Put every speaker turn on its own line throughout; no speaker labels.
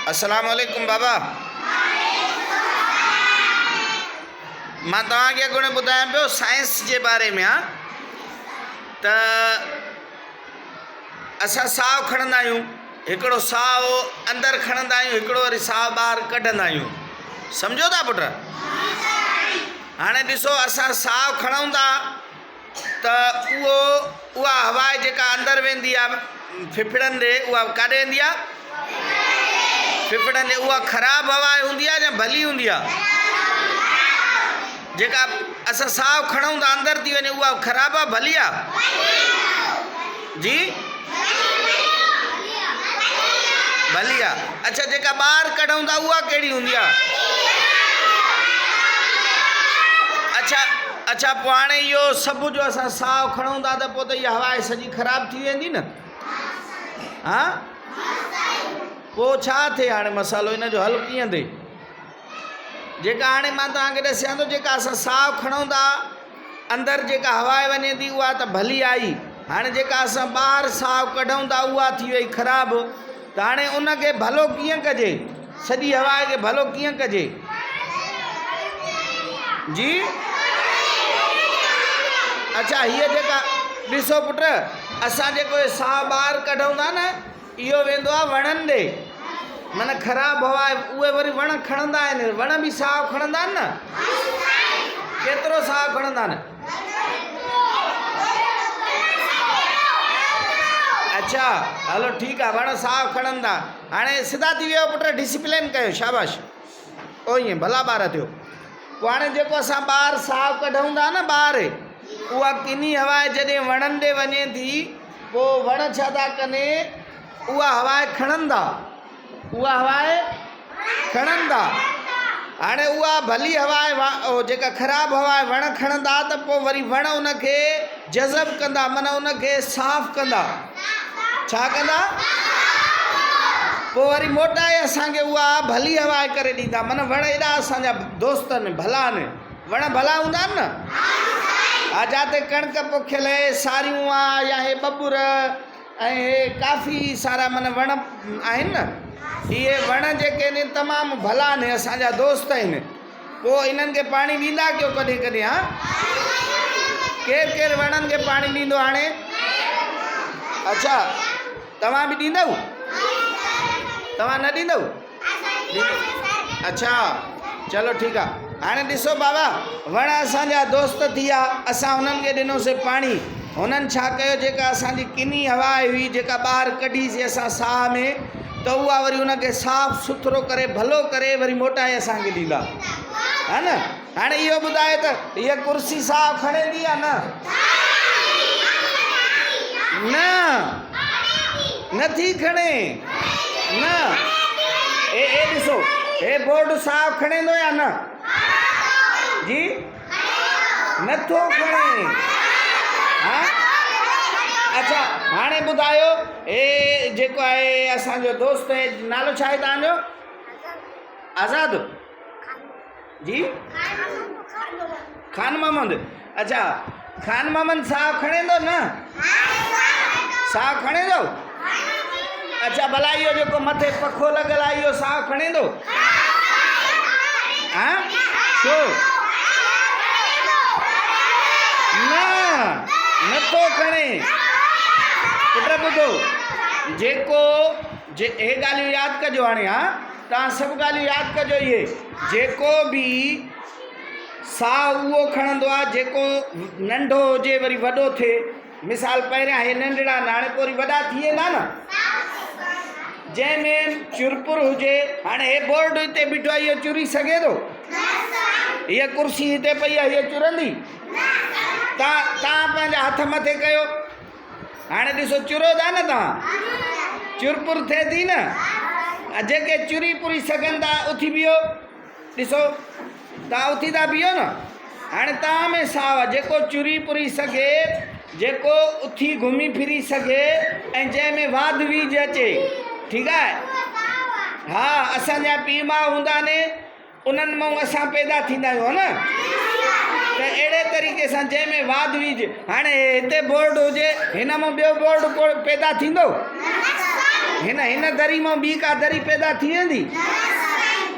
अस्सलाम वालेकुम बाबा। मां तव्हांखे अॻोणे ॿुधायां पियो साइंस जे बारे में। त असां साहु खणंदा आहियूं, हिकिड़ो साहु अंदरि खणंदा आहियूं, हिकिड़ो वरी साहु ॿाहिरि कढंदा आहियूं। सम्झो था पुट? हाणे ॾिसो, असां साहु खणूं था त उहा हवा जेका अंदरि वेंदी आहे फिफड़नि ॾे, उहा काॾे वेंदी आहे? फिफड़नि ॾे। उहा ख़राबु हवा हूंदी आहे या भली हूंदी आहे? जेका असां साहु खणूं था अंदरि थी वञे, उहा ख़राबु आहे भली आहे? जी भली आहे। अच्छा, जेका ॿाहिरि कढूं था उहा कहिड़ी हूंदी आहे? अच्छा पोइ हाणे इहो सभु जो असां साहु खणूं था त पोइ त इहा हवा सॼी ख़राबु थी वेंदी न? हा, पोइ छा थिए? हाणे मसालो इन जो हल कीअं थिए? जेका हाणे मां तव्हांखे ॾसियां थो, जेका असां साहु खणूं था अंदरि जेका हवा वञे थी उहा त भली आई। हाणे जेका असां ॿाहिरि साहु कढूं था उहा थी वई ख़राबु। त हाणे उनखे भलो कीअं कजे? सॼी हवा खे भलो कीअं कजे? जी अच्छा, हीअ जेका ॾिसो पुट, असां जेको साहु ॿाहिरि कढूं था न, इहो वेंदो आहे वणनि ॾे। माना ख़राबु हवा उहे वरी वण खणंदा आहिनि। वण बि साहु खणंदा आहिनि न? केतिरो साहु खणंदा आहिनि? अच्छा हलो ठीकु आहे, वण साहु खणंदा। हाणे सिधा थी वियो पुट, डिसिप्लिन कयो, शाबाश। ओ ईअं भला ॿार थियो। पोइ हाणे जेको असां ॿाहिरि साहु कढूं था न ॿाहिरि, उहा किनी हवा जॾहिं वणनि ॾे वञे थी, पोइ वण छा था कनि? उहा हवा खणंदा, उहा हवा खणंदा। हाणे उहा भली हवा जेका ख़राबु हवा वण खणंदा, त पोइ वरी वण उनखे जज़ब कंदा, माना उनखे साफ़ु कंदा। छा कंदा? पोइ वरी मोटाए असांखे उहा भली हवा करे ॾींदा। माना वण एॾा असांजा दोस्त आहिनि, भला आहिनि। वण भला हूंदा आहिनि न? हा, जिते कणिक पोखियल आहे, सारियूं आहे, या हे बबुर ऐं हे काफ़ी सारा माना वण आहिनि न, इहे वण जेके आहिनि तमामु भला आहिनि, असांजा दोस्त आहिनि। पोइ इन्हनि खे पाणी ॾींदा कयो कॾहिं कॾहिं? हा, केरु केरु वणनि खे पाणी ॾींदो हाणे? अच्छा, तव्हां बि ॾींदव? तव्हां न ॾींदव? अच्छा चलो ठीकु आहे। हाणे ॾिसो बाबा, वण असांजा दोस्त थी विया, असां हुननि खे ॾिनोसीं पाणी। हुननि छा कयो? जेका असांजी किनी हवा हुई, जेका ॿाहिरि कढीसीं असां साह में, त उहा वरी उनखे साफ़ु सुथिरो करे भलो करे वरी मोटाए असांखे ॾींदा, हा न? हाणे इहो ॿुधाए त हीअ कुर्सी साहु खणंदी या न? न, नथी खणे न। ए ॾिसो, हे बोर्ड साहु खणंदो या न? जी नथो खणे। हा, अच्छा हाणे ॿुधायो, हे जेको आहे असांजो दोस्त आहे, नालो छा आहे तव्हांजो? आज़ाद जी? खान मोहम्मद। अच्छा, खान मोहम्मद साहु खणंदो न? साहु खणंदो? अच्छा, भला इहो जेको मथे पखो लॻल आहे इहो साहु खणंदो? हा, छो न? नथो खणे। पुट ॿुधो, जेको हे ॻाल्हियूं यादि कजो हाणे। हा, तव्हां सभु ॻाल्हियूं यादि कजो। इहे जेको बि साहु उहो खणंदो आहे जेको नंढो हुजे वरी वॾो थिए। मिसाल, पहिरियां हे नंढड़ा, हाणे पोइ वरी वॾा थी वेंदा न। जंहिंमें चुरपुर हुजे, हाणे हे बोर्ड हिते बीठो आहे, इहो चुरी सघे थो? हीअ कुर्सी हिते पई आहे, हीअ चुरंदी? तव्हां पंहिंजा हथ मथे कयो। हाणे ॾिसो, चुरो था न तव्हां? चुरपुर थिए थी न? जेके चुरी पुरी सघनि था उथी बीहो। ॾिसो, तव्हां उथी था बीहो न? हाणे तव्हां में साहु आहे, जेको चुरी पुरी सघे, जेको उथी घुमी फिरी सघे, ऐं जंहिंमें वाध वीज अचे, ठीकु आहे? हा, असांजा पीउ माउ हूंदा आहिनि, उन्हनि मां असां पैदा थींदा आहियूं, न? त अहिड़े तरीक़े सां जंहिंमें वाध वीज, हाणे हिते बोर्ड हुजे, हिन मां ॿियो बोर्ड पैदा थींदो? हिन दरी मां ॿी का दरी पैदा थी वेंदी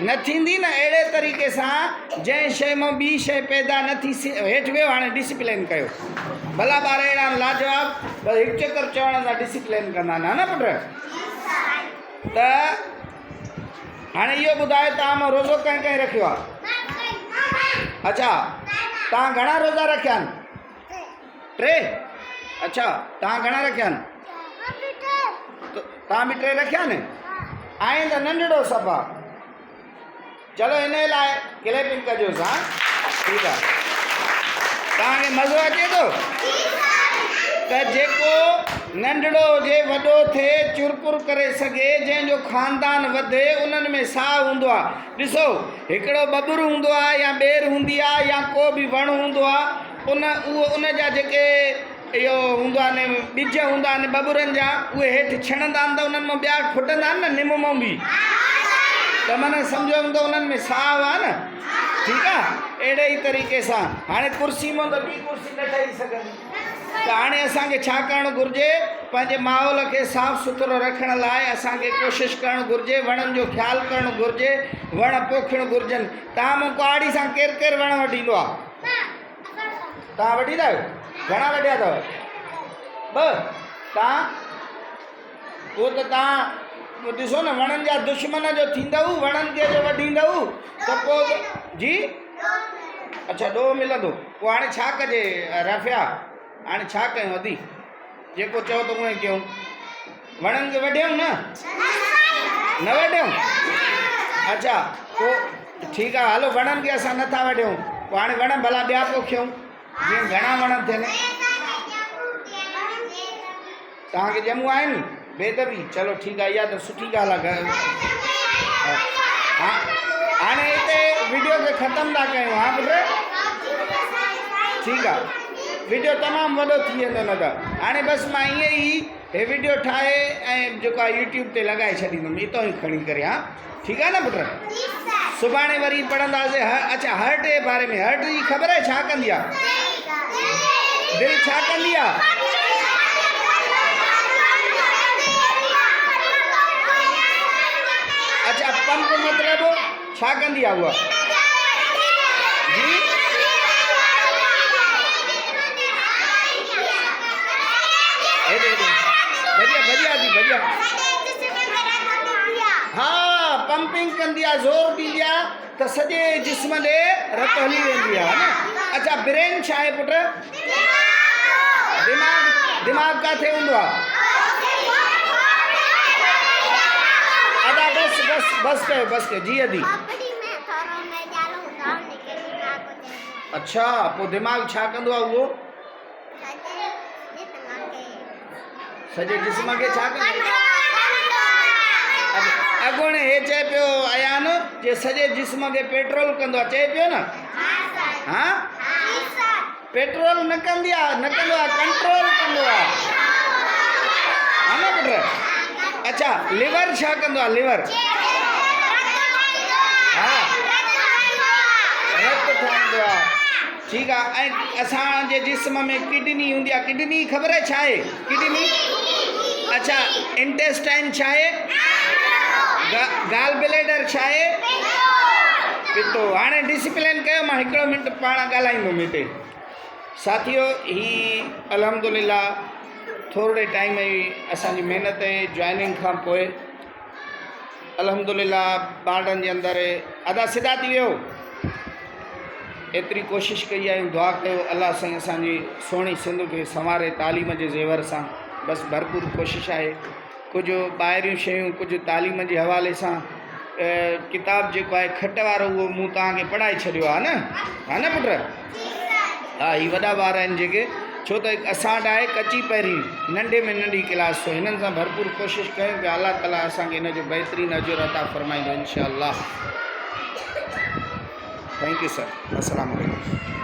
न थींदी न। अहिड़े तरीक़े सां जंहिं शइ मां ॿी शइ पैदा न थी हेठि वियो। हाणे डिसिप्लिन कयो। भला ॿार अहिड़ा आहिनि लाजवाब, बस हिकु चकर चवण सां डिसिप्लिन कंदा आहिनि, न पुट? त हाणे इहो ॿुधायो तव्हां मां रोज़ो कंहिं कंहिं रखियो आहे? अच्छा, तव्हां घणा रोज़ा रखिया आहिनि? 3? अच्छा, तव्हां घणा रखिया आहिनि? तव्हां बि 3 रखिया आहिनि? ऐं त नंढड़ो सभु आहे। चलो हिन लाइ क्लैपिंग कजोसि। हा, ठीकु आहे। तव्हांखे मज़ो अचे थो? त जेको नंढड़ो हुजे वॾो थिए चुरपुर करे सघे, जंहिंजो ख़ानदान वधे, उन्हनि में साह हूंदो आहे। ॾिसो, हिकिड़ो बबरू हूंदो आहे या ॿेर हूंदी आहे या को बि वण हूंदो आहे, उन जा जेके इहो हूंदो आहे न ॿिज हूंदा आहिनि बबूरनि जा, उहे हेठि छणंदा आहिनि त उन्हनि मां ॿिया फुटंदा आहिनि न, निम मां बि। त माना सम्झो हूंदो उन्हनि में साह आहे न। ठीकु आहे। अहिड़े ई तरीक़े सां हाणे कुर्सी मां त ॿी कुर्सी न ठही सघंदी। त हाणे असांखे छा करणु घुरिजे? पंहिंजे माहौल खे साफ़ु सुथिरो रखण लाइ असांखे कोशिशि करणु घुरिजे, वणनि जो ख़्यालु करणु घुरिजे, वण पोखणु घुरिजनि। तव्हां मूं कुआड़ी सां केरु केरु वण वढींदो आहे? तव्हां वढींदा आहियो? घणा वढिया अथव? 2? तव्हां? पोइ त तव्हां ॾिसो न, वणनि जा दुश्मन जो थींदव, वणनि खे जो वढींदव त पोइ जी। अच्छा, 2 मिलंदो। पोइ हाणे छा कजे रफ़िया? हाणे छा कयूं? अदी जेको चओ त उहे कयूं। वणनि खे वढियूं न वढियूं? अच्छा, पोइ ठीकु आहे। हलो, वणनि खे असां नथा वढियूं, पोइ हाणे वण भला ॿिया पोखियूं, जीअं घणा वण थियनि। तव्हांखे ॼमूं आहिनि बेदबी? चलो ठीकु आहे, इहा त सुठी ॻाल्हि आहे। हाणे हिते वीडियो खे ख़तमु था कयूं। हा पुट, ठीकु आहे। वीडियो तमामु वॾो थी वेंदो न त। हाणे बसि मां ईअं ई हे वीडियो ठाहे ऐं जेको आहे यूट्यूब ते लॻाए छॾींदुमि, हितां ई खणी करे। हा, ठीकु आहे न पुट? सुभाणे वरी पढ़ंदासीं। अच्छा, हर्ट जे बारे में। हर्ट जी ख़बर आहे छा कंदी आहे? दिलि छा कंदी आहे? अच्छा, पंप मतिलबु छा कंदी आहे उहा? जी, बढ़िया थी बढ़िया। हा, पंपिंग कंदी आहे, ज़ोर ॾींदी आहे त सॼे जिस्म ॾे रत हली वेंदी आहे न। अच्छा, ब्रेन छा आहे पुट? दिमाग़ किथे हूंदो आहे? अदा बस कयो जी। अदी अच्छा, पोइ दिमाग़ छा कंदो आहे उहो? सॼे जिस्म खे छा कंदो? अॻोणे हे चए पियो अयान जे सॼे जिस्म खे पेट्रोल कंदो आहे, चए पियो न? हा, पेट्रोल न कंदी आहे, न कंदो आहे, कंट्रोल कंदो आहे, हा न पुट? अच्छा, लिवर छा कंदो आहे? लिवर हा, रत ठाहींदो आहे। ठीकु आहे। ऐं असांजे जिस्म में किडनी हूंदी आहे। किडनी ख़बर आहे छा आहे? किडनी, अच्छा, इंटेस्टाइन छा आहे? गाल ब्लेडर छा आहे? पितो। हाणे डिसिप्लिन कयो, मां हिकिड़ो मिंट पाण ॻाल्हाईंदुमि हिते। साथियो, ही अल्हम्दुलिल्लाह थोरे टाइम ई असांजी महिनत जॉइनिंग खां पोइ अल्हम्दुलिल्लाह ॿारनि जे अंदरि अदा सिधा थी वियो। एतिरी कोशिशि कई आहे, दुआ कयो अल्लाह साईं असांजी सोणी सिंध खे संवारे तालीम जे ज़ेवर सां। बसि भरपूर कोशिशि आहे। कुझु ॿाहिरियूं शयूं, कुझु तालीम जे हवाले सां किताब जेको आहे खट वारो उहो मूं तव्हांखे पढ़ाए छॾियो आहे न, हा न पुट? हा, ही वॾा ॿार आहिनि जेके, छो त असां वटि आहे कची पहिरीं नंढे में नंढी क्लास, तो हिननि सां भरपूर कोशिशि कयूं पिया। अलाह ताला असांखे हिन जो बहितरीनु अजुर अता फ़रमाईंदो इंशाअल्लाह। Thank U sir. अस्सलाम वालेकुम।